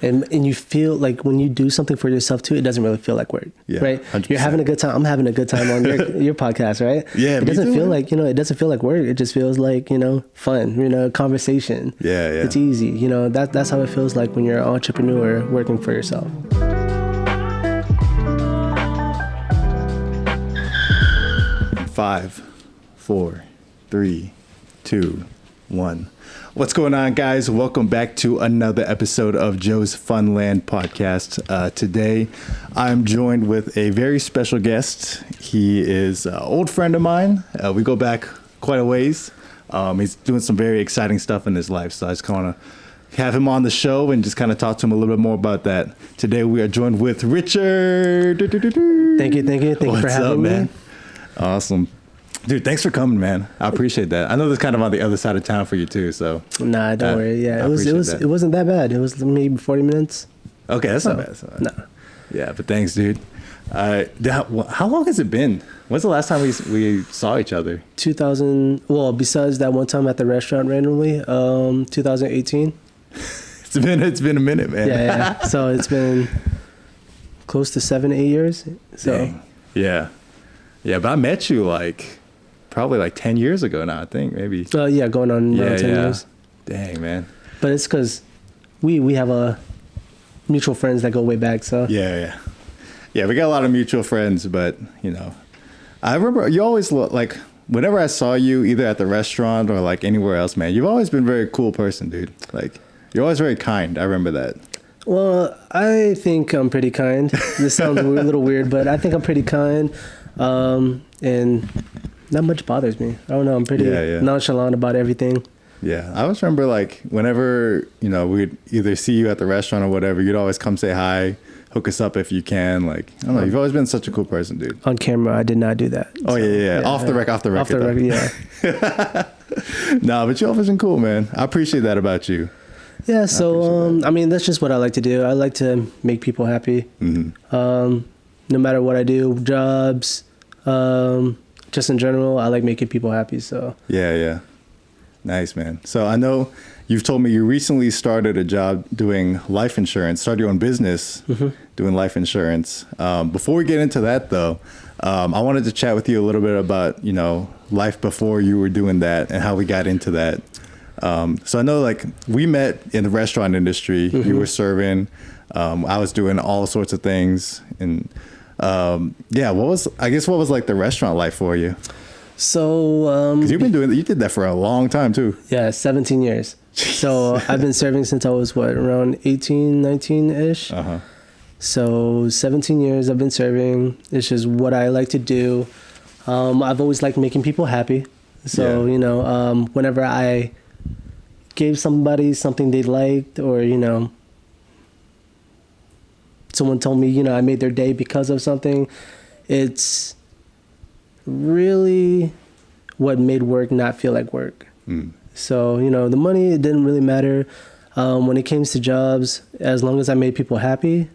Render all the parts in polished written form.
And you feel like when you do something for yourself too, it doesn't really feel like work, right? 100%. You're having a good time. I'm having a good time on your podcast, right? Yeah, it doesn't feel like, it doesn't feel like work. It just feels like, fun, conversation. Yeah. It's easy. That's how it feels like when you're an entrepreneur working for yourself. Five, 4, 3, 2, 1. What's going on, guys? Welcome back to another episode of Joe's Funland podcast. Today, I'm joined with a very special guest. He is an old friend of mine. We go back quite a ways. He's doing some very exciting stuff in his life, so I just want to have him on the show and just kind of talk to him a little bit more about that. Today, we are joined with Richard. Thank you for having me. Awesome. Dude, thanks for coming, man. I appreciate that. I know this kind of on the other side of town for you too, so. Nah, don't worry. Yeah, it wasn't that bad. It was maybe 40 minutes. Okay, that's not bad. Nah. Yeah, but thanks, dude. How long has it been? When's the last time we saw each other? 2000. Well, besides that one time at the restaurant randomly, 2018. It's been a minute, man. Yeah. So it's been close to 7-8 years. So. Dang. Yeah, but I met you probably 10 years ago now, I think, maybe. Yeah, going on around 10 years. Dang, man. But it's because we have mutual friends that go way back, so. Yeah, we got a lot of mutual friends, but, I remember you always whenever I saw you either at the restaurant or anywhere else, man, you've always been a very cool person, dude. You're always very kind. I remember that. Well, I think I'm pretty kind. This sounds a little weird, but I think I'm pretty kind. And not much bothers me. I don't know. I'm pretty nonchalant about everything. Yeah. I always remember whenever, we'd either see you at the restaurant or whatever, you'd always come say hi, hook us up if you can. I don't know. You've always been such a cool person, dude. On camera, I did not do that. Oh, so, yeah. Off the record, yeah. No, but you've always been cool, man. I appreciate that about you. Yeah. So, that's just what I like to do. I like to make people happy. Mm-hmm. No matter what I do, jobs, just in general, I like making people happy. So yeah, nice, man. So I know you've told me you recently started a job doing life insurance, started your own business doing life insurance. Before we get into that, though, I wanted to chat with you a little bit about life before you were doing that and how we got into that. So I know we met in the restaurant industry. You were serving. I was doing all sorts of things and. What was the restaurant life for you? So, 'cause you did that for a long time too. Yeah, 17 years. So I've been serving since I was around 18, 19-ish. So 17 years I've been serving. It's just what I like to do. I've always liked making people happy. So, whenever I gave somebody something they liked or, someone told me, I made their day because of something, it's really what made work not feel like work. So, the money, it didn't really matter. When it came to jobs, as long as I made people happy,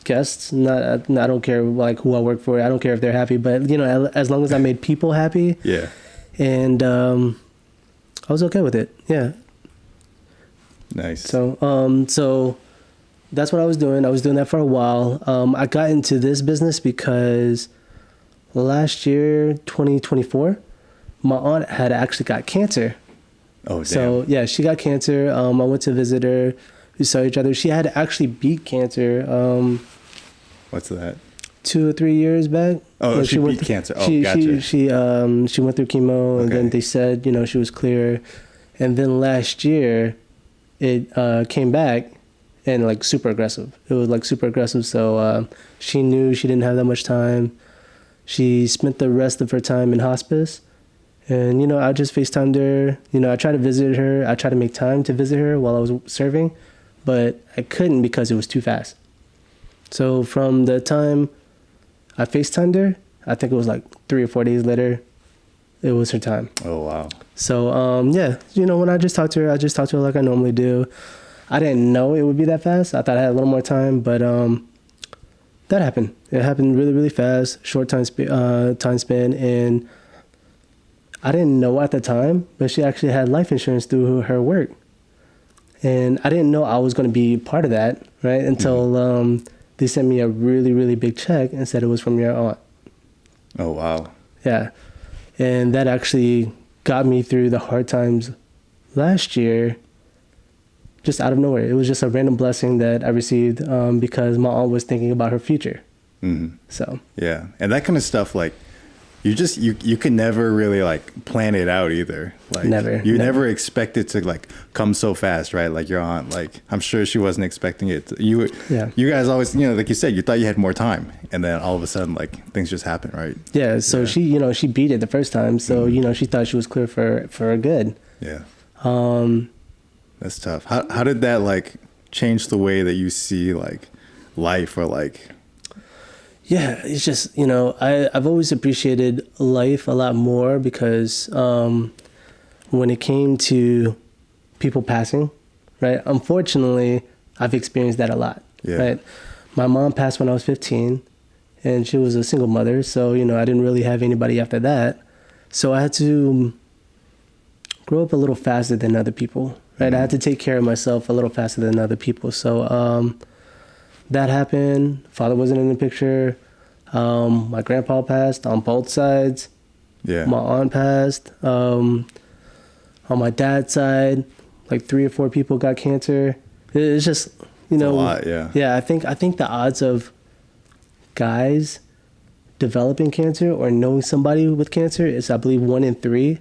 guests, I don't care who I work for. I don't care if they're happy, but, as long as I made people happy. Yeah. And I was okay with it. Yeah. Nice. So that's what I was doing. I was doing that for a while. I got into this business because last year, 2024, my aunt had actually got cancer. Oh, damn. So, yeah, she got cancer. I went to visit her. We saw each other. She had actually beat cancer. What's that? 2 or 3 years back. Oh, she beat cancer. Oh, gotcha. She went through chemo, and then they said, she was clear. And then last year, it came back. And super aggressive. It was super aggressive. So she knew she didn't have that much time. She spent the rest of her time in hospice. And, I just FaceTimed her. I tried to visit her. I tried to make time to visit her while I was serving. But I couldn't because it was too fast. So from the time I FaceTimed her, I think it was 3 or 4 days later, it was her time. Oh, wow. So, when I just talked to her, like I normally do. I didn't know it would be that fast. I thought I had a little more time, but that happened. It happened really, really fast, short time span, and I didn't know at the time, but she actually had life insurance through her work. And I didn't know I was going to be part of that, right? Until they sent me a really, really big check and said it was from your aunt. Oh, wow. Yeah. And that actually got me through the hard times last year, just out of nowhere. It was just a random blessing that I received because my aunt was thinking about her future. Mm-hmm. So. Yeah. And that kind of stuff, like, you can never really like plan it out either. Like you never expect it to like come so fast, right? Like your aunt, like I'm sure she wasn't expecting it. You guys always, like you said, you thought you had more time, and then all of a sudden like things just happen, right? Yeah. So she beat it the first time. So she thought she was clear for good. Yeah. That's tough. How did that like change the way that you see like life or like? Yeah, it's just, I've always appreciated life a lot more because when it came to people passing, right? Unfortunately, I've experienced that a lot, right? My mom passed when I was 15 and she was a single mother. So, I didn't really have anybody after that. So I had to grow up a little faster than other people, right? I had to take care of myself a little faster than other people. So, that happened. Father wasn't in the picture. My grandpa passed on both sides. Yeah. My aunt passed. On my dad's side, like 3 or 4 people got cancer. It's just, It's a lot, yeah. Yeah, I think the odds of guys developing cancer or knowing somebody with cancer is, I believe, 1 in 3.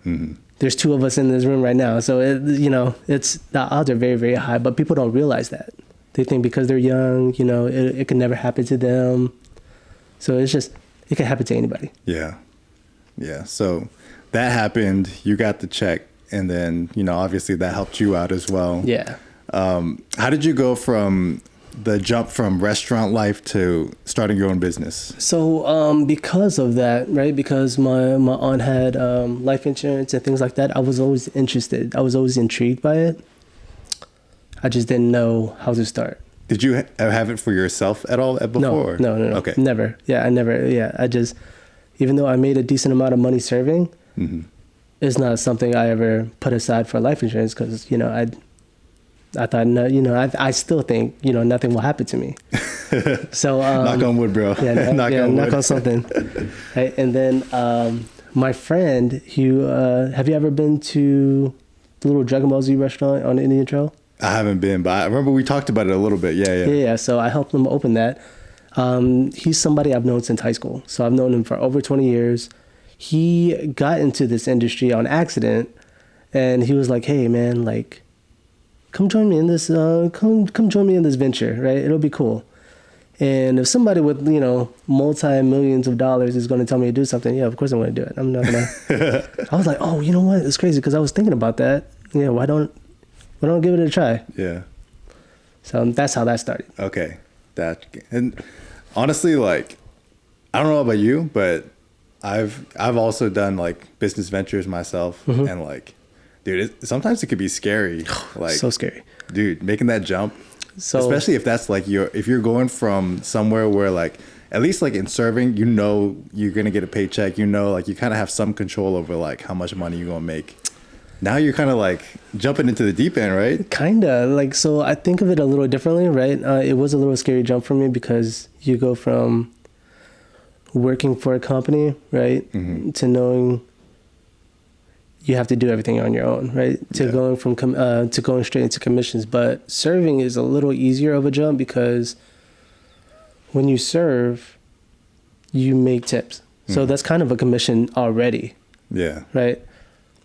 Mm-hmm. There's 2 of us in this room right now, so it's the odds are very, very high. But people don't realize that. They think because they're young, it can never happen to them. So it's just, it can happen to anybody. Yeah. Yeah. So that happened, you got the check, and then, obviously that helped you out as well. Yeah. How did you go from the jump from restaurant life to starting your own business? So because of that, right, because my aunt had life insurance and things like that, I was always interested. I was always intrigued by it. I just didn't know how to start. Did you have it for yourself at all before? No. Okay. Never. Yeah, I just, even though I made a decent amount of money serving, it's not something I ever put aside for life insurance because, I thought, no, I still think, nothing will happen to me. So, knock on wood, bro. Yeah, knock on something. Right? And then my friend, have you ever been to the little Dragon Ball Z restaurant on Indian Trail? I haven't been, but I remember we talked about it a little bit. Yeah. So I helped him open that. He's somebody I've known since high school. So I've known him for over 20 years. He got into this industry on accident, and he was like, "Hey, man, like, come join me in this. Come join me in this venture, right? It'll be cool." And if somebody with multi-millions of dollars is going to tell me to do something, yeah, of course I'm going to do it. I'm not gonna. I was like, "Oh, you know what? It's crazy," because I was thinking about that. Yeah, why don't give it a try? Yeah. So that's how that started. Okay. And honestly, like, I don't know about you, but I've also done like business ventures myself, and like, dude, sometimes it could be scary. Like, so scary, dude, making that jump. So especially if that's like if you're going from somewhere where like, at least like in serving, you're gonna get a paycheck. Like you kind of have some control over like how much money you're gonna make. Now you're kind of like jumping into the deep end, right? Kind of. Like, so I think of it a little differently, right? It was a little scary jump for me because you go from working for a company, right, to knowing you have to do everything on your own, right? To going from to going straight into commissions. But serving is a little easier of a jump because when you serve, you make tips. So that's kind of a commission already. Yeah. Right?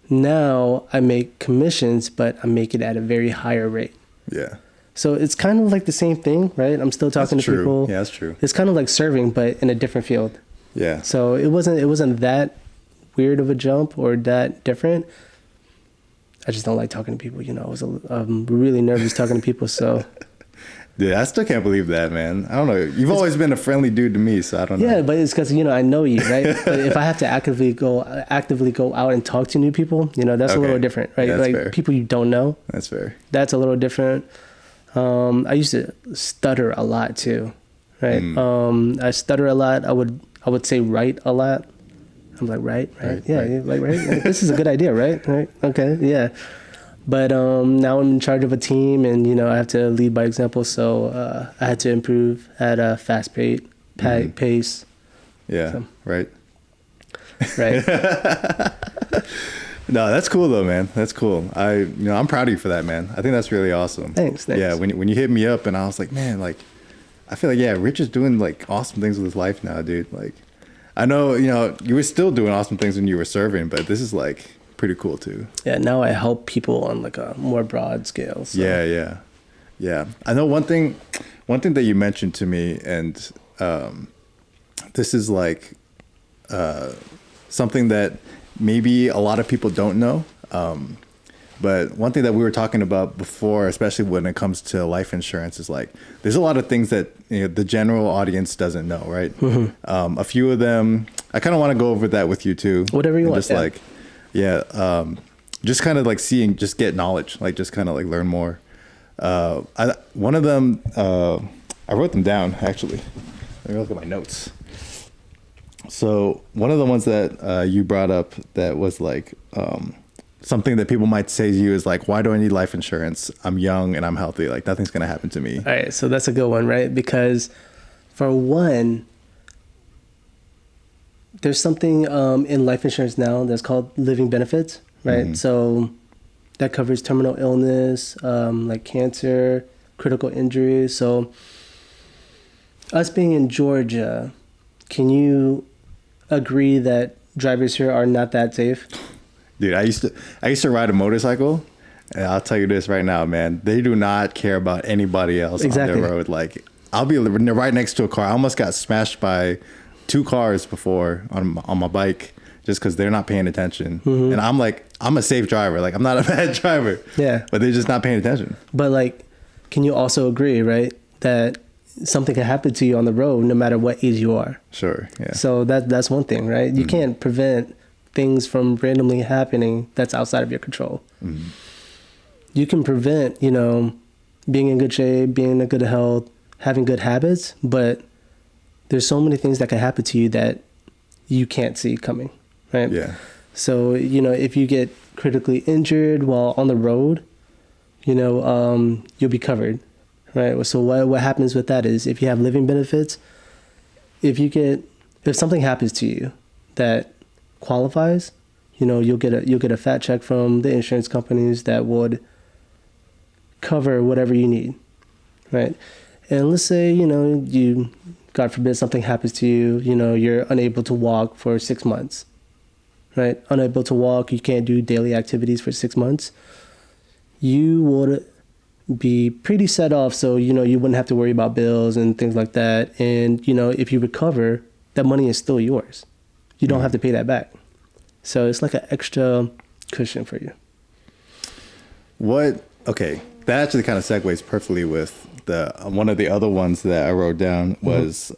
Now I make commissions, but I make it at a very higher rate. Yeah. So it's kind of like the same thing, right? I'm still talking to people. Yeah, that's true. It's kind of like serving, but in a different field. Yeah. So it wasn't that weird of a jump or that different. I just don't like talking to people. I'm really nervous talking to people. So. Dude, I still can't believe that, man. I don't know. You've always been a friendly dude to me, so I don't know. Yeah, but it's because, I know you, right? But if I have to actively go out and talk to new people, that's a little different, right? That's like fair. People you don't know. That's fair. That's a little different. I used to stutter a lot too, right? I stutter a lot. I would say right a lot. I'm like, right. Yeah, right. Like, right. This is a good idea, right? Okay, yeah. But now I'm in charge of a team, and I have to lead by example. So I had to improve at a fast pace. Yeah. So. Right. Right. No, that's cool though, man. That's cool. I'm proud of you for that, man. I think that's really awesome. Thanks. Yeah. When you hit me up, and I was like, man, like, I feel like, yeah, Rich is doing like awesome things with his life now, dude. Like, I know, you were still doing awesome things when you were serving, but this is like pretty cool too. Yeah. Now I help people on like a more broad scale. So. Yeah. I know one thing that you mentioned to me, and this is like something that maybe a lot of people don't know. But one thing that we were talking about before, especially when it comes to life insurance, is like there's a lot of things that the general audience doesn't know, right? Mm-hmm. A few of them, I kind of want to go over that with you too. Whatever you want. Just just kind of like just get knowledge, like just kind of like learn more. One of them, I wrote them down actually. Let me look at my notes. So one of the ones that you brought up that was like something that people might say to you is like, why do I need life insurance? I'm young and I'm healthy. Like nothing's going to happen to me. All right. So that's a good one, right? Because for one, there's something in life insurance now that's called living benefits, right? Mm-hmm. So that covers terminal illness, like cancer, critical injuries. So us being in Georgia, can you agree that drivers here are not that safe? Dude, I used to ride a motorcycle, and I'll tell you this right now, man. They do not care about anybody else on their road. Like, I'll be right next to a car. I almost got smashed by 2 cars before on my bike just because they're not paying attention. Mm-hmm. And I'm like, I'm a safe driver. Like, I'm not a bad driver. Yeah. But they're just not paying attention. But, like, can you also agree, right, that something can happen to you on the road no matter what age you are? Sure, yeah. So that's one thing, right? You can't prevent things from randomly happening that's outside of your control. Mm-hmm. You can prevent, being in good shape, being in good health, having good habits, but there's so many things that can happen to you that you can't see coming, right? Yeah. So, if you get critically injured while on the road, you'll be covered, right? So what happens with that is if you have living benefits, if something happens to you that qualifies, you'll get a fat check from the insurance companies that would cover whatever you need, right? And let's say you, God forbid, something happens to you, you're unable to walk for 6 months, right? Unable to walk, you can't do daily activities for 6 months. You would be pretty set off, so you wouldn't have to worry about bills and things like that. And if you recover, that money is still yours. You don't have to pay that back. So it's like an extra cushion for you. Okay, that actually kind of segues perfectly with one of the other ones that I wrote down was,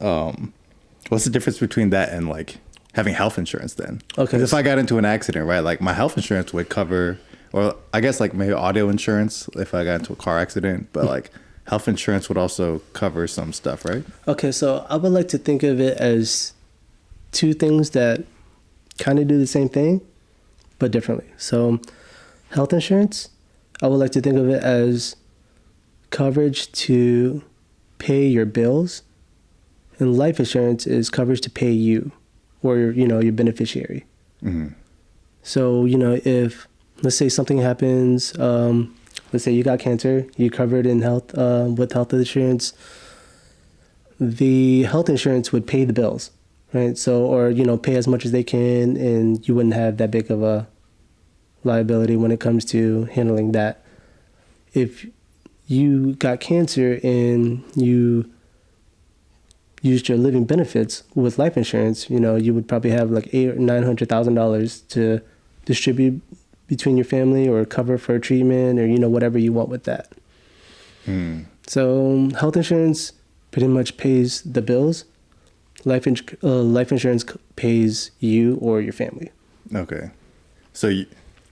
what's the difference between that and like having health insurance then? Okay. If I got into an accident, right, like my health insurance would cover, or I guess like maybe auto insurance if I got into a car accident, but like health insurance would also cover some stuff, right? Okay, so I would like to think of it as 2 things that kind of do the same thing, but differently. So health insurance, I would like to think of it as coverage to pay your bills, and life insurance is coverage to pay you or your beneficiary. Mm-hmm. So, if let's say something happens, let's say you got cancer, you covered in health with health insurance, the health insurance would pay the bills. Right. So, or, pay as much as they can, and you wouldn't have that big of a liability when it comes to handling that. If you got cancer and you used your living benefits with life insurance, you would probably have like $800,000 or $900,000 to distribute between your family or cover for treatment or, whatever you want with that. So health insurance pretty much pays the bills. Life insurance pays you or your family. Okay. So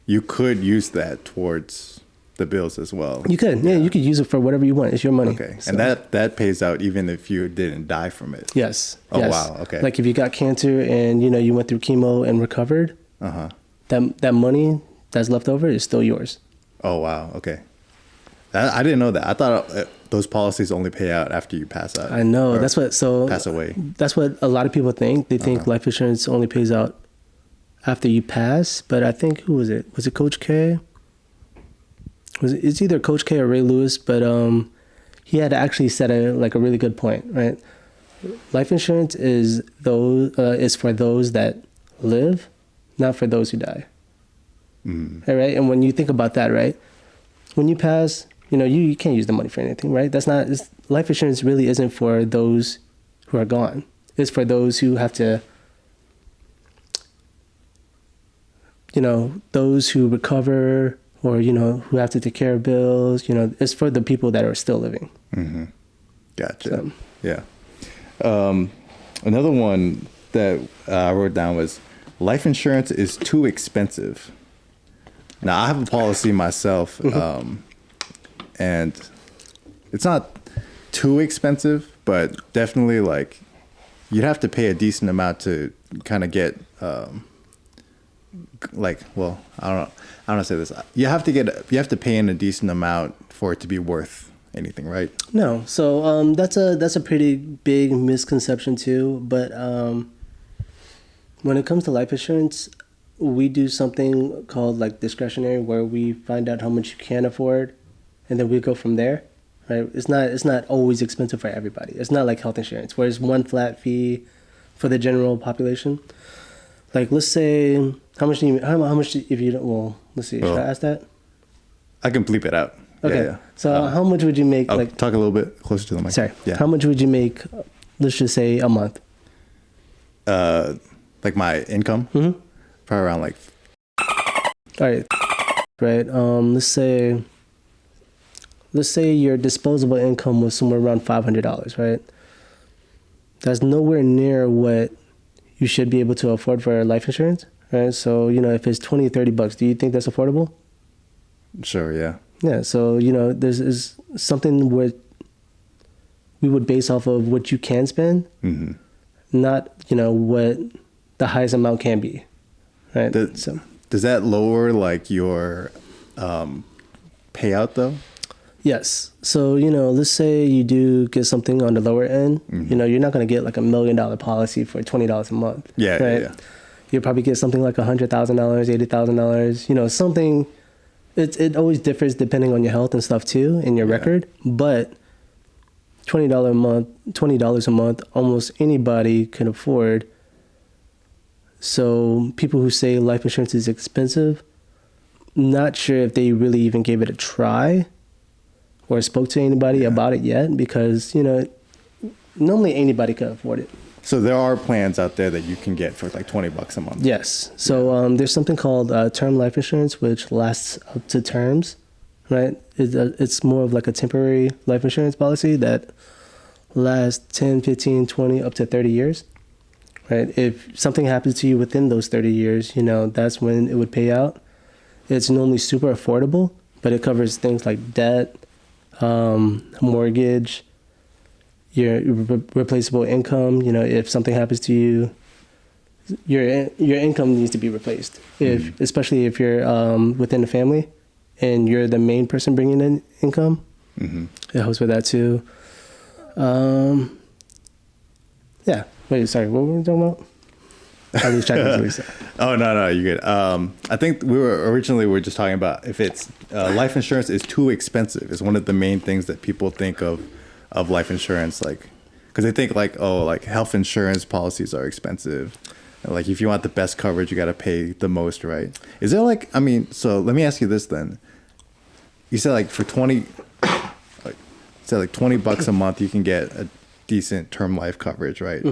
you could use that towards the bills as well. You could. Yeah, you could use it for whatever you want. It's your money. Okay. So. And that pays out even if you didn't die from it? Yes. Oh, yes. wow. Okay. Like if you got cancer and, you went through chemo and recovered, that money that's left over is still yours. Oh, wow. Okay. I didn't know that. I thought those policies only pay out after you pass out. I know. Or So pass away. that's what a lot of people think. They think life insurance only pays out after you pass. But I think, who was it? Was it Coach K? It's either Coach K or Ray Lewis, but he had actually said a really good point, right? Life insurance is for those that live, not for those who die. All right, and when you think about that, right, when you pass, you can't use the money for anything, right? Life insurance really isn't for those who are gone. It's for those who have to, those who recover or, who have to take care of bills. It's for the people that are still living. Mm-hmm. Gotcha. So. Yeah. Another one that I wrote down was life insurance is too expensive. Now, I have a policy myself, and it's not too expensive, but definitely like you'd have to pay a decent amount to kind of get I don't know how to say this. You have to pay in a decent amount for it to be worth anything, right? No. So that's a pretty big misconception too. But when it comes to life insurance, we do something called like discretionary, where we find out how much you can afford, and then we go from there. Right? It's not always expensive for everybody. It's not like health insurance, where it's one flat fee for the general population. Like, let's say, how much if you don't, well, let's see, should I ask that? I can bleep it out. Okay. Yeah. So how much would you make? I'll talk a little bit closer to the mic. Sorry. Yeah. How much would you make, let's just say, a month? Like my income? Mm-hmm. Probably around like. All right. Right. Let's say your disposable income was somewhere around $500, right? That's nowhere near what you should be able to afford for life insurance, right? So, if it's $20, $30, do you think that's affordable? Sure, yeah. Yeah, so, there's is something where we would base off of what you can spend, not, what the highest amount can be, right? Does that lower, like, your payout, though? Yes. So, let's say you do get something on the lower end, you're not going to get like $1 million policy for $20 a month. Yeah, right? yeah. You'll probably get something like $100,000, $80,000, something. It always differs depending on your health and stuff too, and your record. But $20 a month, almost anybody can afford. So people who say life insurance is expensive, not sure if they really even gave it a try or spoke to anybody about it yet, because, normally anybody can afford it. So there are plans out there that you can get for like $20 a month. Yes. So there's something called term life insurance, which lasts up to terms, right? It's more of like a temporary life insurance policy that lasts 10, 15, 20, up to 30 years, right? If something happens to you within those 30 years, that's when it would pay out. It's normally super affordable, but it covers things like debt, mortgage, your replaceable income. If something happens to you, your income needs to be replaced. Especially if you're within the family and you're the main person bringing in income, it helps with that too. Yeah. Wait, sorry, what were we talking about? I was trying to say. Oh, no, you're good. I think we were just talking about if it's life insurance is too expensive. It's one of the main things that people think of life insurance, like, because they think like, oh, like health insurance policies are expensive. And like if you want the best coverage, you got to pay the most, right? Is there like, so let me ask you this then. You said like for $20 a month, you can get a decent term life coverage, right?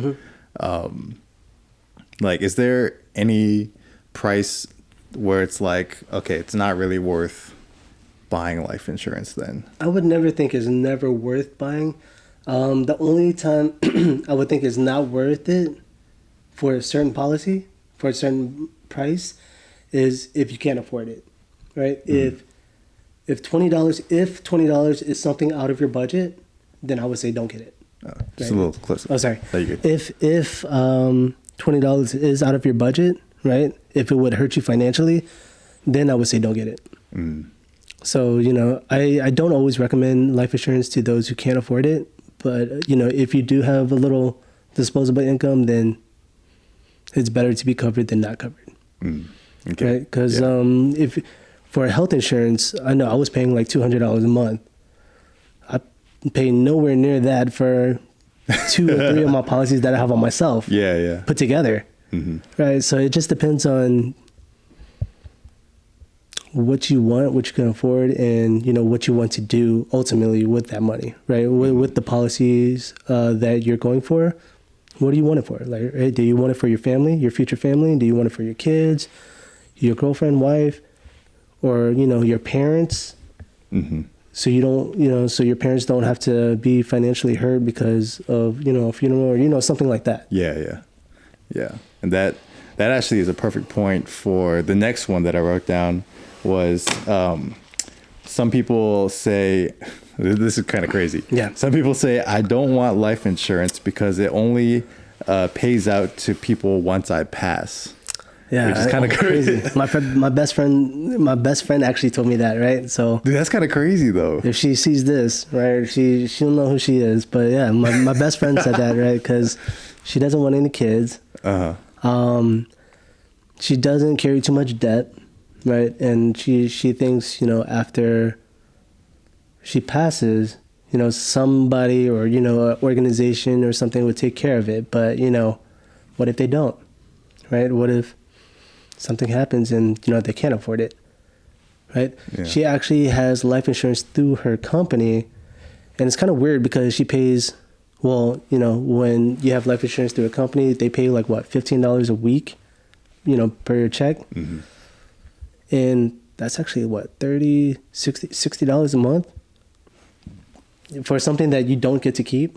Like, is there any price where it's like, okay, it's not really worth buying life insurance then? I would never think it's never worth buying. The only time I would think it's not worth it for a certain policy, for a certain price, is if you can't afford it, right? If $20 is something out of your budget, then I would say don't get it. Just a little closer. Oh, sorry. No, you're good. If $20 is out of your budget, right? If it would hurt you financially, then I would say don't get it. So, I don't always recommend life insurance to those who can't afford it. But, if you do have a little disposable income, then it's better to be covered than not covered. Okay. Right? Because if for health insurance, I know I was paying like $200 a month. I pay nowhere near that for 2 or 3 of my policies that I have on myself. Yeah. Put together. Right? So it just depends on what you want, what you can afford, and what you want to do ultimately with that money, right? With the policies that you're going for, what do you want it for? Like, right, do you want it for your family, your future family? Do you want it for your kids, your girlfriend, wife, or your parents? So you don't, so your parents don't have to be financially hurt because of a funeral or something like that. Yeah. And that actually is a perfect point for the next one that I wrote down. Was some people say, this is kind of crazy. Yeah. Some people say, I don't want life insurance because it only pays out to people once I pass. Yeah, which is kind of crazy. My best friend actually told me that, right? So dude, that's kind of crazy though. If she sees this, right, she'll know who she is. But yeah, my best friend said that, right? Because she doesn't want any kids. She doesn't carry too much debt. Right, and she thinks after she passes, somebody or an organization or something would take care of it. But what if they don't? Right? What if something happens and they can't afford it? Right? Yeah. She actually has life insurance through her company, and it's kind of weird because she pays. Well, when you have life insurance through a company, they pay like what, $15 a week, per your check. And that's actually what, $60 a month for something that you don't get to keep.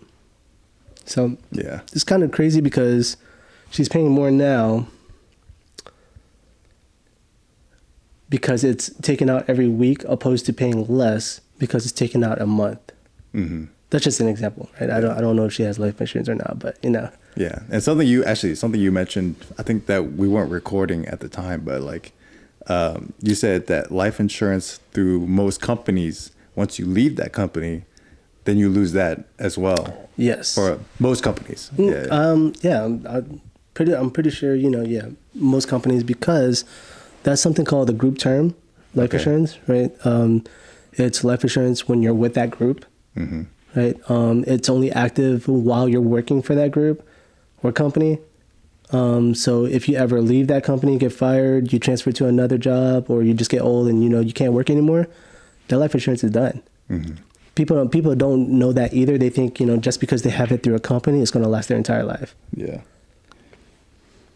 So yeah, it's kind of crazy because she's paying more now because it's taken out every week opposed to paying less because it's taken out a month. That's just an example, right? I don't know if she has life insurance or not, but Yeah, and something you mentioned, I think that we weren't recording at the time, but like. You said that life insurance through most companies, once you leave that company, then you lose that as well. Yes. For most companies. I'm pretty sure, most companies, because that's something called the group term life insurance, right? It's life insurance when you're with that group, right? It's only active while you're working for that group or company. So if you ever leave that company, get fired, you transfer to another job, or you just get old and you can't work anymore, that life insurance is done. People don't know that either. They think just because they have it through a company, it's going to last their entire life. Yeah.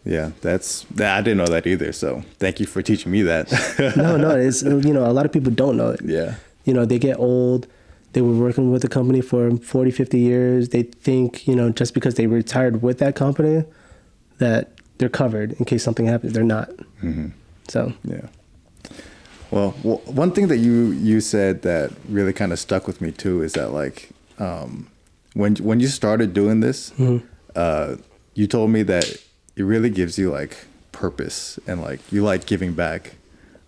I didn't know that either. So thank you for teaching me that. No, it's a lot of people don't know it. Yeah. They get old. They were working with the company for 40, 50 years. They think just because they retired with that company, that they're covered in case something happens. They're not. So yeah. Well, one thing that you said that really kind of stuck with me too is that like when you started doing this, you told me that it really gives you like purpose and like you like giving back.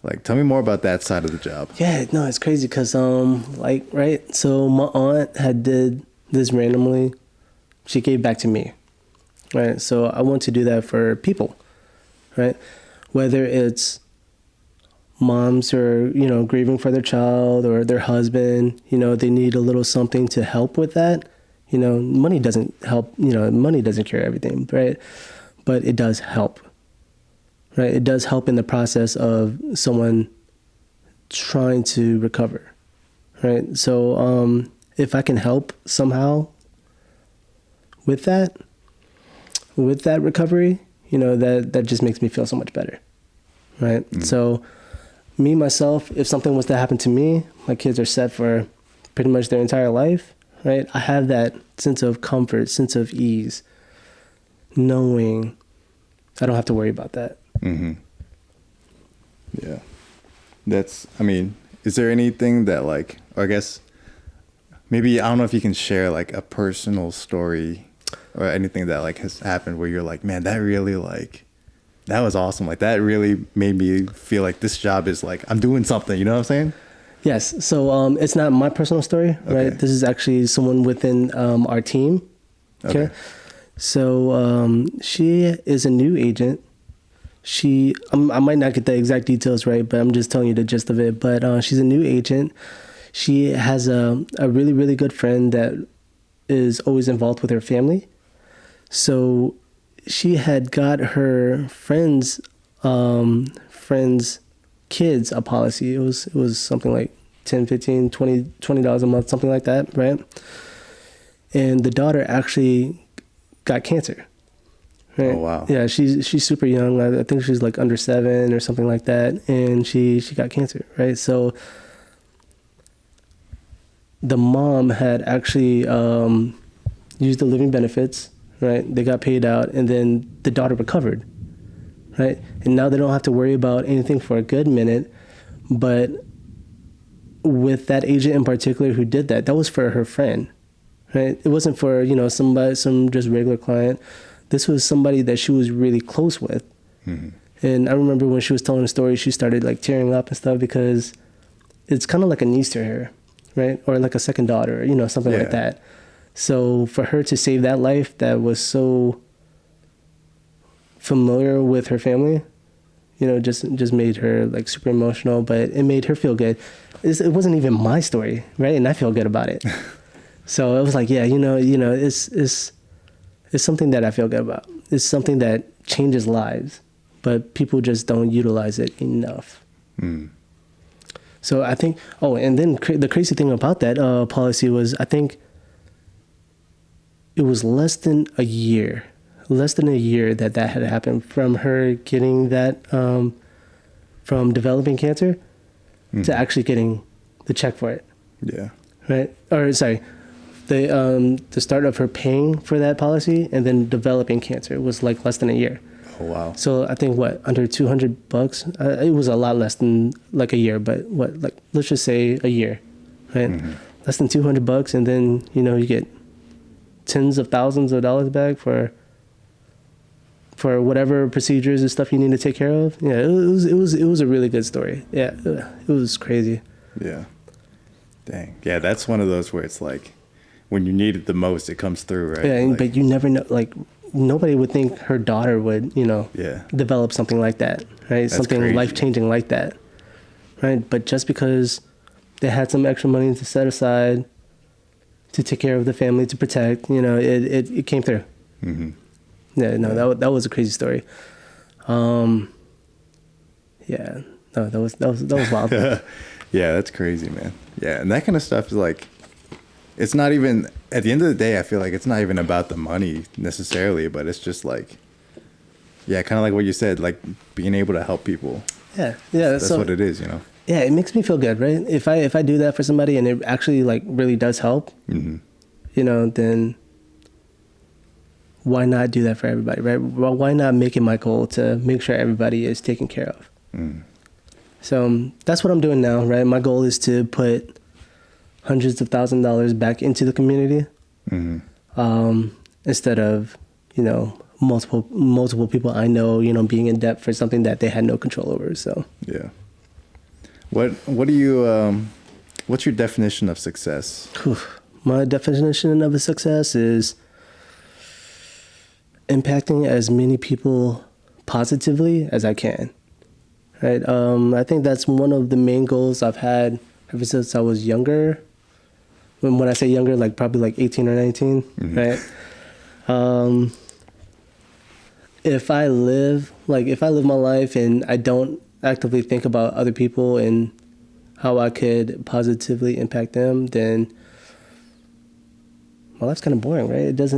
Like, tell me more about that side of the job. Yeah, no, it's crazy because right. So my aunt had did this randomly. She gave back to me. Right. So I want to do that for people, right? Whether it's moms who are, grieving for their child or their husband, they need a little something to help with that. Money doesn't help, money doesn't cure everything, right? But it does help, right? It does help in the process of someone trying to recover, right? So if I can help somehow with that recovery, that just makes me feel so much better, right? So me, myself, if something was to happen to me, my kids are set for pretty much their entire life, right? I have that sense of comfort, sense of ease, knowing I don't have to worry about that. Yeah. Is there anything that like, or I guess maybe, I don't know if you can share like a personal story or anything that like has happened where you're like, man, that really like, that was awesome. Like that really made me feel like this job is like, I'm doing something, you know what I'm saying? Yes. So it's not my personal story, right? Okay. This is actually someone within our team. Okay. So she is a new agent. I might not get the exact details right, but I'm just telling you the gist of it. But she's a new agent. She has a really, really good friend that is always involved with her family. So she had got her friends kids a policy. It was something like 10, 15, 20 dollars a month, something like that, right? And the daughter actually got cancer. Right? Oh wow. Yeah, she's super young. I think she's like under 7 or something like that, and she got cancer, right? So the mom had actually used the living benefits, right? They got paid out, and then the daughter recovered, right? And now they don't have to worry about anything for a good minute. But with that agent in particular who did that, that was for her friend, right? It wasn't for, some just regular client. This was somebody that she was really close with. Mm-hmm. And I remember when she was telling the story, she started like tearing up and stuff because it's kind of like a niece to her, right? Or like a second daughter, something like that. So for her to save that life that was so familiar with her family, just made her like super emotional, but it made her feel good. It wasn't even my story, right? And I feel good about it. So it was like, it's something that I feel good about. It's something that changes lives, but people just don't utilize it enough. Mm. So I think, and then the crazy thing about that policy was, I think it was less than a year that had happened from her getting that, from developing cancer to actually getting the check for it. Yeah. Right? Or sorry, the start of her paying for that policy and then developing cancer was like less than a year. Oh wow. So I think under $200. It was a lot less than like a year, but let's just say a year, right? Mm-hmm. Less than $200, and then you get tens of thousands of dollars back for whatever procedures and stuff you need to take care of. Yeah, it was a really good story. Yeah, it was crazy. Yeah. Dang. Yeah, that's one of those where it's like, when you need it the most, it comes through, right? Yeah, but you never know. Like, nobody would think her daughter would, develop something like that, right? That's something crazy. Life-changing like that, right? But just because they had some extra money to set aside to take care of the family, to protect, it came through. Mm-hmm. Yeah, no, that was a crazy story. Yeah, no, that was wild. Yeah, that's crazy, man. Yeah, and that kind of stuff is like, it's not even, at the end of the day, I feel like it's not even about the money necessarily, but it's just like, yeah, kind of like what you said, like being able to help people. Yeah. That's what it is, Yeah, it makes me feel good, right? If I do that for somebody and it actually like really does help, mm-hmm. Then why not do that for everybody, right? Well, why not make it my goal to make sure everybody is taken care of? Mm. So that's what I'm doing now, right? My goal is to put hundreds of thousands of dollars back into the community, mm-hmm. Instead of, multiple people I know, being in debt for something that they had no control over. So yeah. What do you, what's your definition of success? My definition of a success is impacting as many people positively as I can. Right. I think that's one of the main goals I've had ever since I was younger. When I say younger, like probably like 18 or 19, mm-hmm. right? If I live my life and I don't actively think about other people and how I could positively impact them, then my life's kind of boring, right? There's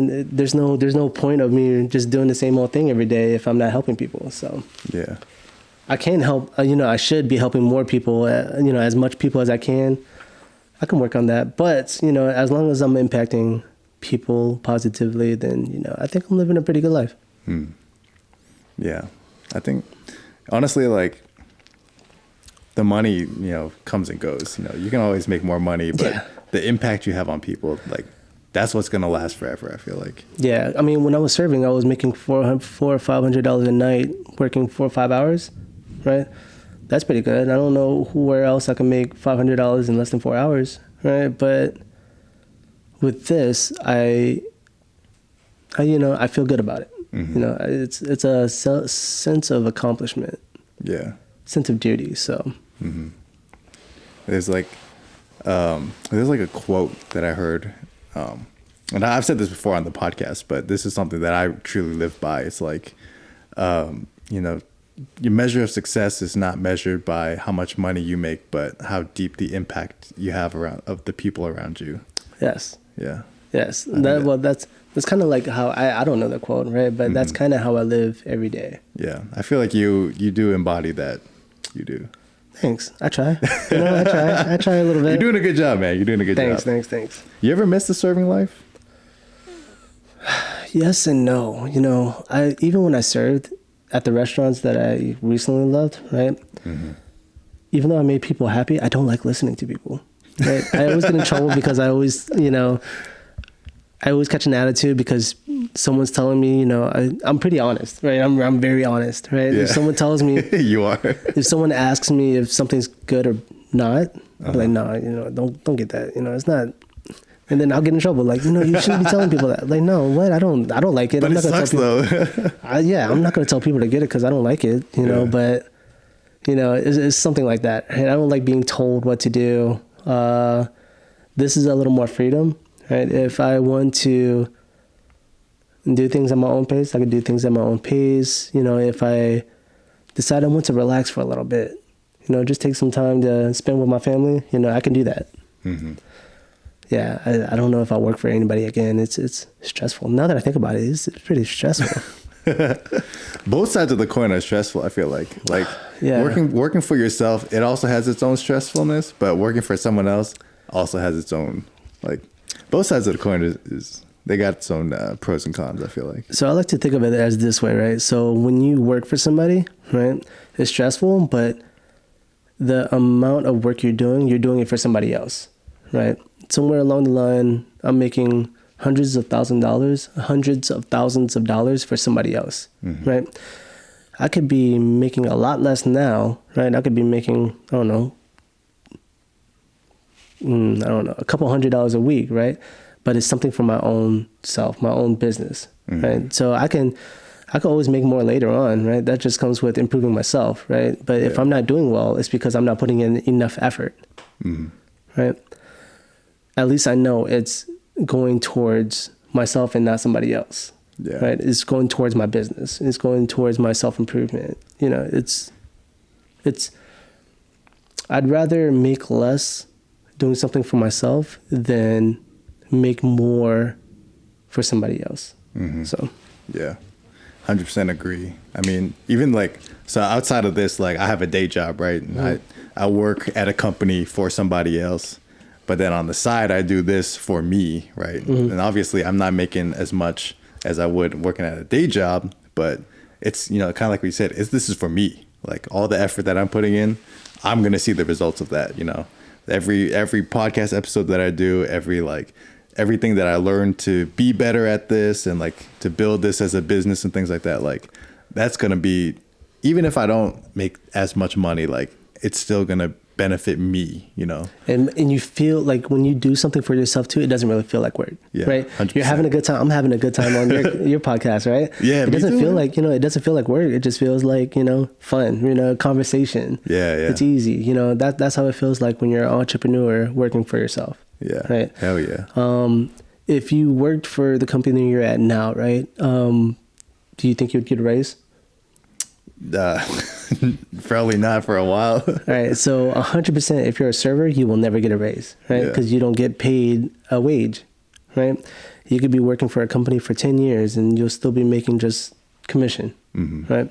no point of me just doing the same old thing every day if I'm not helping people. So yeah, I can help. I should be helping more people. As much people as I can. I can work on that, but as long as I'm impacting people positively, then I think I'm living a pretty good life. Yeah, I think honestly, like the money, comes and goes. You can always make more money, but the impact you have on people, like that's what's gonna last forever. I feel like. Yeah, I mean, when I was serving, I was making $400 or $500 a night, working 4 or 5 hours, right? that's pretty good. I don't know where else I can make $500 in less than 4 hours, right? But with this, I feel good about it. It's a sense of accomplishment. Yeah. Sense of duty. So there's like a quote that I heard, and I've said this before on the podcast, but this is something that I truly live by. It's like, your measure of success is not measured by how much money you make, but how deep the impact you have of the people around you. Yes. Yeah. Yes. That's kind of like how I don't know the quote, right? But that's kind of how I live every day. Yeah. I feel like you do embody that. You do. Thanks. I try. I try a little bit. You're doing a good job, man. You're doing a good job. Thanks. You ever miss the serving life? Yes and no. Even when I served at the restaurants that I recently loved, right? Even though I made people happy, I don't like listening to people. Right? I always get in trouble because I always catch an attitude because someone's telling me, I'm pretty honest, right? I'm very honest, right? Yeah. If someone tells me, you are. If someone asks me if something's good or not, I'm like, no, don't get that. It's not. And then I'll get in trouble. Like, you shouldn't be telling people that. Like, no, what? I don't like it. But I'm not it gonna sucks tell though. I'm not going to tell people to get it because I don't like it, but, it's something like that. And I don't like being told what to do. This is a little more freedom, right? If I want to do things at my own pace, I can do things at my own pace. If I decide I want to relax for a little bit, just take some time to spend with my family, I can do that. Yeah, I don't know if I'll work for anybody again. It's stressful. Now that I think about it, it's pretty stressful. Both sides of the coin are stressful, I feel like. Yeah. Working for yourself, it also has its own stressfulness, but working for someone else also has its own, both sides of the coin is they got its own pros and cons, I feel like. So I like to think of it as this way, right? So when you work for somebody, right, it's stressful, but the amount of work you're doing it for somebody else, right? Somewhere along the line, I'm making hundreds of thousands of dollars for somebody else, right? I could be making a lot less now, right? I could be making, I don't know, a couple $100s a week, right? But it's something for my own self, my own business, right? So I can always make more later on, right? That just comes with improving myself, right? But if I'm not doing well, it's because I'm not putting in enough effort, right? At least I know it's going towards myself and not somebody else, right? It's going towards my business. It's going towards my self-improvement. I'd rather make less doing something for myself than make more for somebody else. So, yeah, 100% agree. I mean, even so outside of this, I have a day job, right? And I work at a company for somebody else. But then on the side, I do this for me, right? And obviously, I'm not making as much as I would working at a day job, but it's, kind of like we said, this is for me. All the effort that I'm putting in, I'm going to see the results of that, Every podcast episode that I do, everything that I learn to be better at this and to build this as a business and things like that, that's going to be, even if I don't make as much money, it's still going to benefit me, And you feel like when you do something for yourself too, it doesn't really feel like work, right? 100%. You're having a good time. I'm having a good time on your podcast, right? Yeah, it doesn't feel like, it doesn't feel like work. It just feels like, fun, conversation. Yeah. It's easy, that's how it feels like when you're an entrepreneur working for yourself. Yeah. Right. Hell yeah. If you worked for the company you're at now, right? Do you think you'd get a raise? Probably not for a while. All right. So 100%, if you're a server, you will never get a raise, right? Because you don't get paid a wage, right? You could be working for a company for 10 years and you'll still be making just commission, right?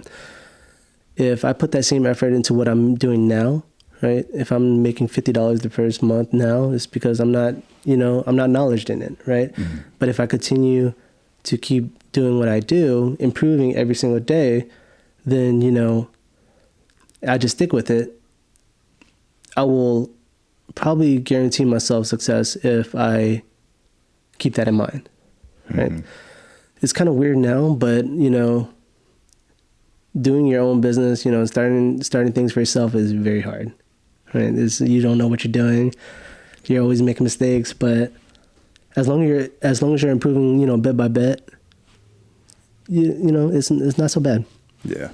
If I put that same effort into what I'm doing now, right? If I'm making $50 the first month now, it's because I'm not knowledgeable in it, right? But if I continue to keep doing what I do, improving every single day, then, I just stick with it. I will probably guarantee myself success if I keep that in mind, right? It's kind of weird now, but, doing your own business, you know, starting things for yourself is very hard, right? You don't know what you're doing. You're always making mistakes, but as long as you're improving, you know, bit by bit, you know, it's not so bad. Yeah.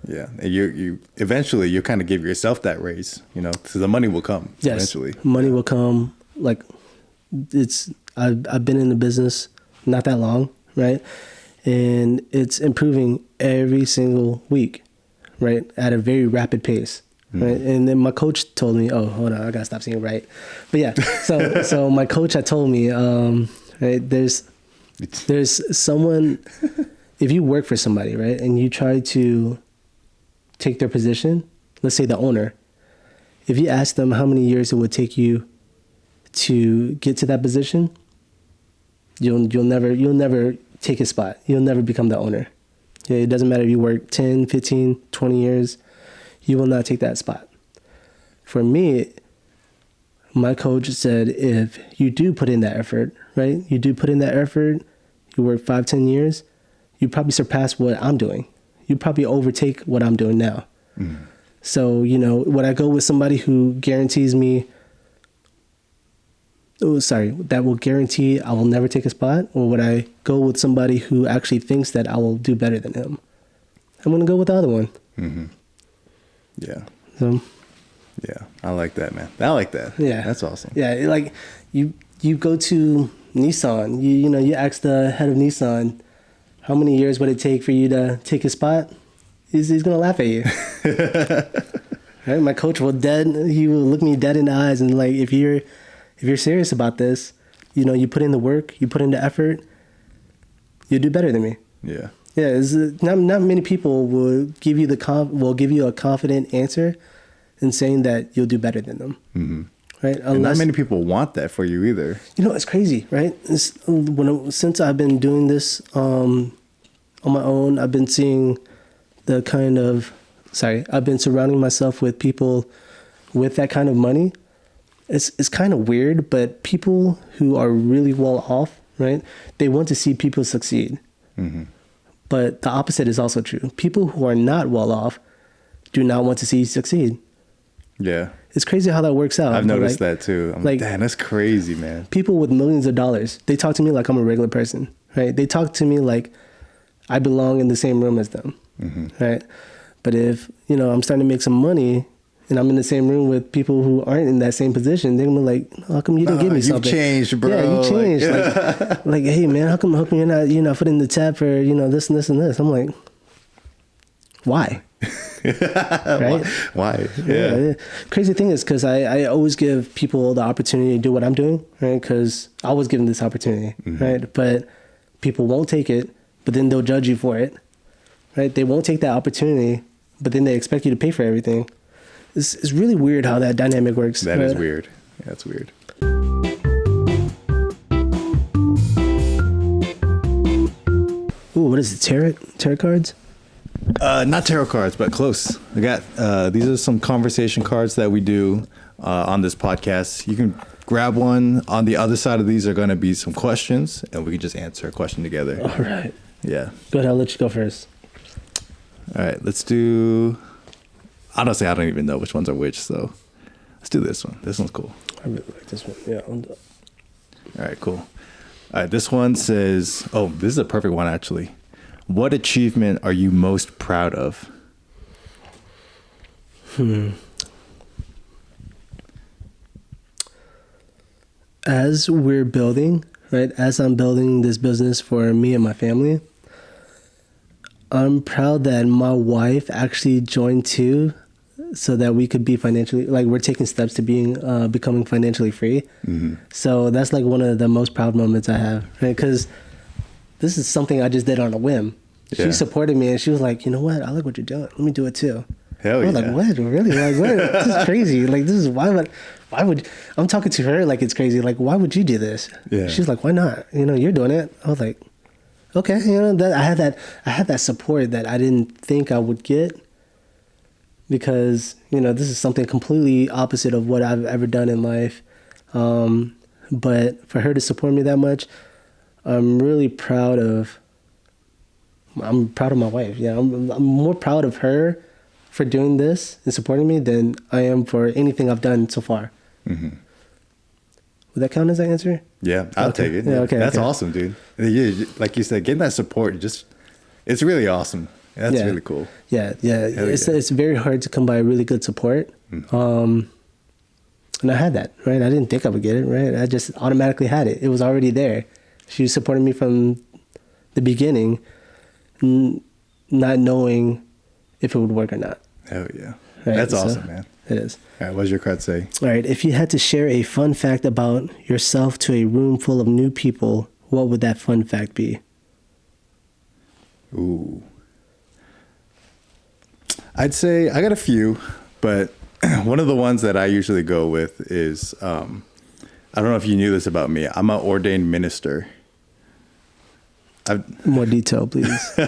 Yeah. And you eventually you kind of give yourself that raise, you know, so the money will come eventually. Money will come. Like I've been in the business not that long, right? And it's improving every single week, right? At a very rapid pace. Right. And then my coach told me, oh, hold on, I gotta stop saying right. But yeah, so my coach had told me, right, there's someone, if you work for somebody, right, and you try to take their position, let's say the owner, if you ask them how many years it would take you to get to that position, you'll never take his spot. You'll never become the owner. Yeah, it doesn't matter if you work 10, 15, 20 years, you will not take that spot. For me, my coach said, if you do put in that effort, right? You do put in that effort, you work 5, 10 years, you probably surpass what I'm doing. You probably overtake what I'm doing now. So, you know, would I go with somebody who guarantees me, that will guarantee I will never take a spot? Or would I go with somebody who actually thinks that I will do better than him? I'm going to go with the other one. Mm-hmm. Yeah. So, yeah, I like that, man. I like that. Yeah. That's awesome. Yeah, like you go to Nissan, you know, you ask the head of Nissan, how many years would it take for you to take a spot? He's going to laugh at you. Right? My coach he will look me dead in the eyes and like, if you're serious about this, you know, you put in the work, you put in the effort, you'll do better than me. Yeah. Yeah, not many people will give you a confident answer in saying that you'll do better than them. Mm-hmm. Right? And not many people want that for you either. You know, it's crazy, right? Since I've been doing this on my own, I've been seeing I've been surrounding myself with people with that kind of money. It's kind of weird, but people who are really well off, right? They want to see people succeed. Mm-hmm. But the opposite is also true. People who are not well off do not want to see you succeed. Yeah. It's crazy how that works out. I've noticed that too. I'm like, damn, that's crazy, man. People with millions of dollars, they talk to me like I'm a regular person, right? They talk to me like I belong in the same room as them, right? But if, you know, I'm starting to make some money and I'm in the same room with people who aren't in that same position, they're gonna be like, how come you didn't give me something? You changed, bro. Yeah, you changed. Like, hey man, how come you're not putting the tab for, you know, this and this and this? I'm like, why? Right? Why? Yeah. Crazy thing is, because I always give people the opportunity to do what I'm doing, right? Because I was given this opportunity, right? But people won't take it, but then they'll judge you for it, right? They won't take that opportunity, but then they expect you to pay for everything. It's really weird how that dynamic works. That is weird. Yeah, that's weird. Ooh, what is it? Tarot cards? Not tarot cards, but close. I got these are some conversation cards that we do on this podcast. You can grab one. On the other side of these are going to be some questions, and we can just answer a question together. All right. Yeah. Go ahead. I'll let you go first. All right. Let's do. Honestly, I don't even know which ones are which, so let's do this one. This one's cool. I really like this one. Yeah. All right, cool. All right, this one says, oh, this is a perfect one, actually. What achievement are you most proud of? As we're building, right, as I'm building this business for me and my family, I'm proud that my wife actually joined too, so that we could be financially, like we're taking steps to becoming financially free. So that's like one of the most proud moments I have, right? Because this is something I just did on a whim. Yeah. She supported me and she was like, you know what? I like what you're doing. Let me do it too. Hell yeah. I was like, what? Really? Like, what? This is crazy. Like, this is why would, I'm talking to her like it's crazy. Like, why would you do this? Yeah. She's like, why not? You know, you're doing it. I was like, okay. You know, I had that support that I didn't think I would get, because, you know, this is something completely opposite of what I've ever done in life. But for her to support me that much, I'm really proud of I'm proud of my wife. Yeah, I'm more proud of her for doing this and supporting me than I am for anything I've done so far. Mm-hmm. Would that count as an answer? Yeah, I'll take it. Yeah, okay. That's awesome, dude. Yeah, like you said, getting that support, it's really awesome. That's really cool. Yeah. It's very hard to come by really good support. Mm-hmm. And I had that, right? I didn't think I would get it, right? I just automatically had it. It was already there. She was supporting me from the beginning, not knowing if it would work or not. Hell yeah. Right? That's awesome, man. It is. All right, what does your card say? All right, if you had to share a fun fact about yourself to a room full of new people, what would that fun fact be? Ooh. I'd say I got a few, but one of the ones that I usually go with is, I don't know if you knew this about me. I'm an ordained minister. More detail, please.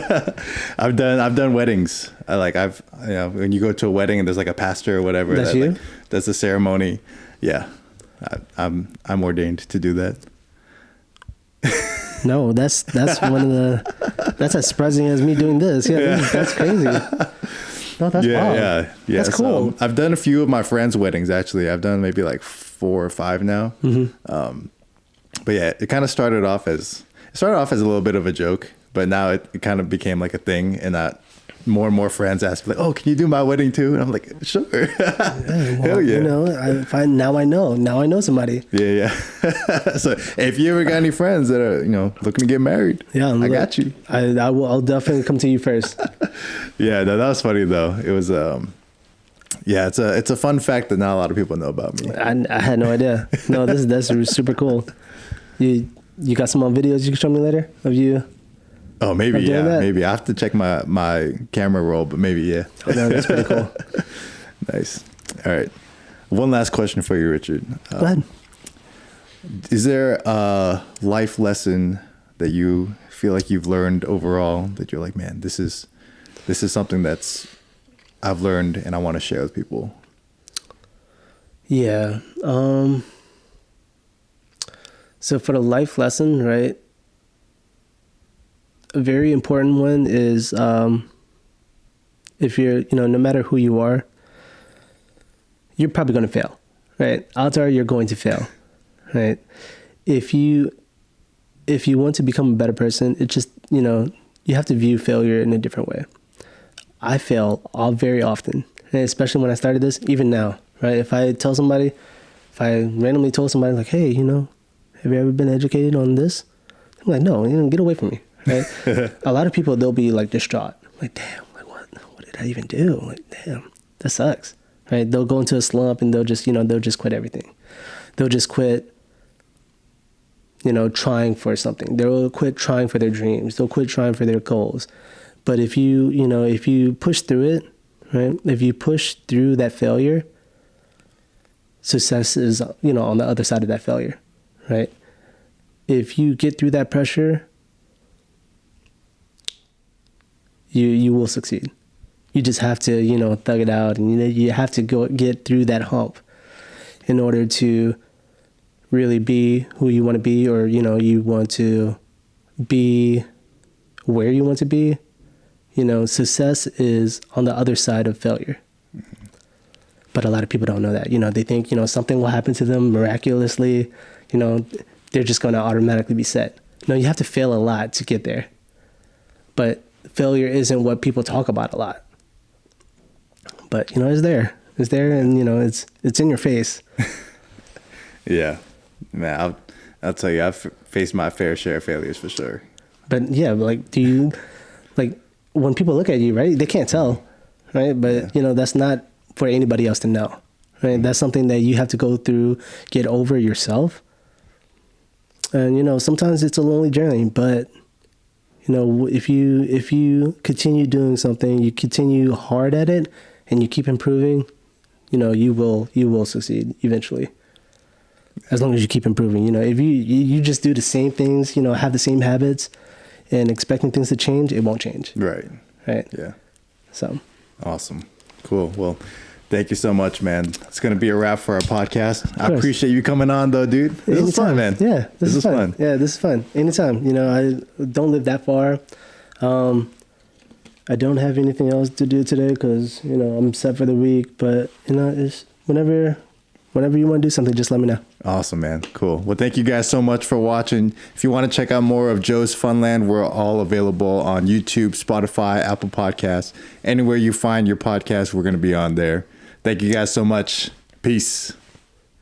I've done weddings. When you go to a wedding and there's like a pastor or whatever That's you? Like, does the ceremony. Yeah, I'm ordained to do that. No, that's one of that's as surprising as me doing this. Yeah, that's crazy. No, that's wild. Yeah. That's cool. So I've done a few of my friends' weddings actually. I've done maybe like 4 or 5 now. Mm-hmm. But yeah, it kind of started off as a little bit of a joke, but now it kind of became like a thing, and that more and more friends ask me like, "Oh, can you do my wedding too?" And I'm like, "Sure." Hell yeah. You know, now I know somebody. Yeah. So if you ever got any friends that are, looking to get married, I got you. I'll definitely come to you first. Yeah, no, that was funny though. It was, it's a fun fact that not a lot of people know about me. I had no idea. No, that's super cool. You got some videos you can show me later of you? Oh, maybe, yeah. That? Maybe. I have to check my camera roll, but maybe, yeah. Oh, no, that's pretty cool. Nice. All right. One last question for you, Richard. Go ahead. Is there a life lesson that you feel like you've learned overall that you're like, man, this is something I've learned and I want to share with people? Yeah. So for the life lesson, right? A very important one is if you're, no matter who you are, you're probably going to fail, right? Odds are you're going to fail, right? If you want to become a better person, it just, you have to view failure in a different way. I fail very often, and especially when I started this, even now, right? If I randomly told somebody like, hey, have you ever been educated on this? I'm like, no, get away from me, right? A lot of people, they'll be like distraught. Like, damn, like what did I even do? Like, damn, that sucks, right? They'll go into a slump and they'll just quit everything. They'll just quit, trying for something. They'll quit trying for their dreams. They'll quit trying for their goals. But if you push through it, right? If you push through that failure, success is, on the other side of that failure. Right? If you get through that pressure, you will succeed. You just have to, thug it out, and you have to get through that hump in order to really be who you want to be, or you want to be where you want to be. Success is on the other side of failure. Mm-hmm. But a lot of people don't know that. They think, something will happen to them miraculously. They're just going to automatically be set. No, you have to fail a lot to get there. But failure isn't what people talk about a lot. But, it's there. It's there, and, it's in your face. Yeah. Man, I'll tell you, I've faced my fair share of failures for sure. But, yeah, do you, when people look at you, right, they can't tell, right? But, that's not for anybody else to know, right? That's something that you have to go through, get over yourself. And, sometimes it's a lonely journey, but, if you continue doing something, you continue hard at it, and you keep improving, you will succeed eventually. As long as you keep improving, if you just do the same things, have the same habits and expecting things to change, it won't change. Right. Right. Yeah. So. Awesome. Cool. Well, thank you so much, man. It's going to be a wrap for our podcast. I appreciate you coming on, though, dude. This was fun, man. Yeah, this is fun. Yeah, this is fun. Anytime. I don't live that far. I don't have anything else to do today because, you know, I'm set for the week. But, you know, it's whenever you want to do something, just let me know. Awesome, man. Cool. Well, thank you guys so much for watching. If you want to check out more of Joe's Funland, we're all available on YouTube, Spotify, Apple Podcasts. Anywhere you find your podcast, we're going to be on there. Thank you guys so much. Peace.